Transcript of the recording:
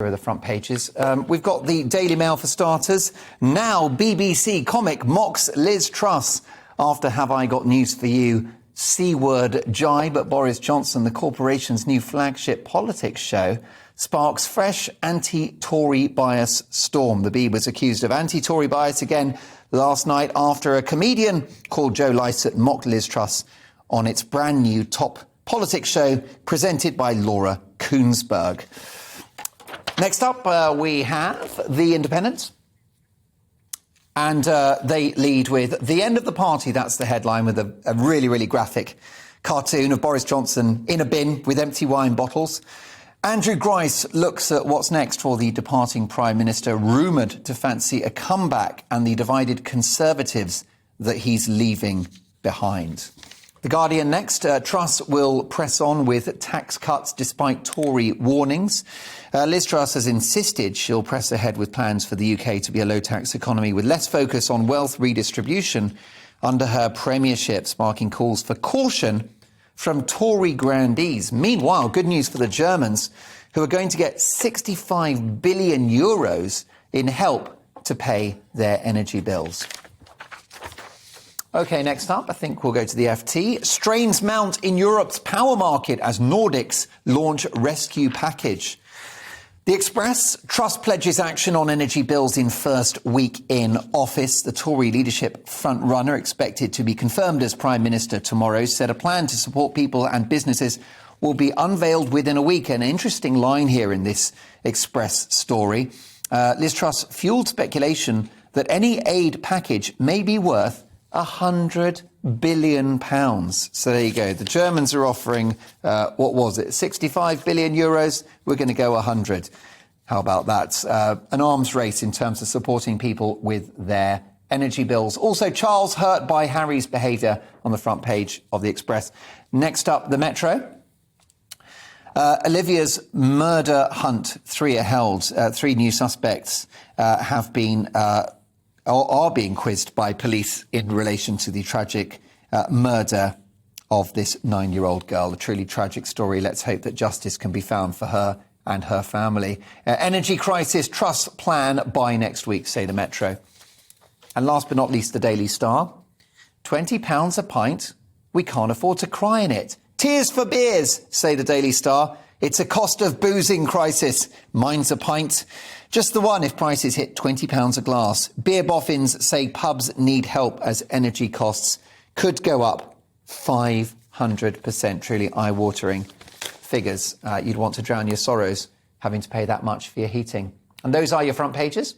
Are the front pages. We've got the Daily Mail for starters. Now BBC comic mocks Liz Truss after Have I Got News for You C-word jibe at Boris Johnson. The corporation's new flagship politics show sparks fresh anti-Tory bias storm. The Bee was accused of anti-Tory bias again last night after a comedian called Joe Lycett mocked Liz Truss on its brand new top politics show presented by Laura Kuenssberg. Next up, we have The Independent. And they lead with the end of the party. That's the headline, with a really, really graphic cartoon of Boris Johnson in a bin with empty wine bottles. Andrew Grice looks at what's next for the departing Prime Minister, rumoured to fancy a comeback, and the divided Conservatives that he's leaving behind. The Guardian next. Truss will press on with tax cuts despite Tory warnings. Liz Truss has insisted she'll press ahead with plans for the UK to be a low-tax economy with less focus on wealth redistribution under her premiership, sparking calls for caution from Tory grandees. Meanwhile, good news for the Germans, who are going to get 65 billion euros in help to pay their energy bills. OK, next up, I think we'll go to the FT. Strains mount in Europe's power market as Nordics launch rescue package. The Express. Truss pledges action on energy bills in first week in office. The Tory leadership front-runner, expected to be confirmed as Prime Minister tomorrow, said a plan to support people and businesses will be unveiled within a week. An interesting line here in this Express story. Liz Truss fueled speculation that any aid package may be worth £100 billion. So there you go. The Germans are offering, 65 billion euros. We're going to go 100. How about that? An arms race in terms of supporting people with their energy bills. Also, Charles hurt by Harry's behaviour on the front page of the Express. Next up, the Metro. Olivia's murder hunt. 3 are held. 3 new suspects have been are being quizzed by police in relation to the tragic murder of this 9-year-old girl. A truly tragic story. Let's hope that justice can be found for her and her family. Energy crisis, Truss plan by next week, say the Metro. And last but not least, the Daily Star. £20 a pint. We can't afford to cry in it. Tears for beers, say the Daily Star. It's a cost of boozing crisis. Mine's a pint. Just the one if prices hit £20 a glass. Beer boffins say pubs need help as energy costs could go up 500%. Truly eye-watering figures. You'd want to drown your sorrows having to pay that much for your heating. And those are your front pages.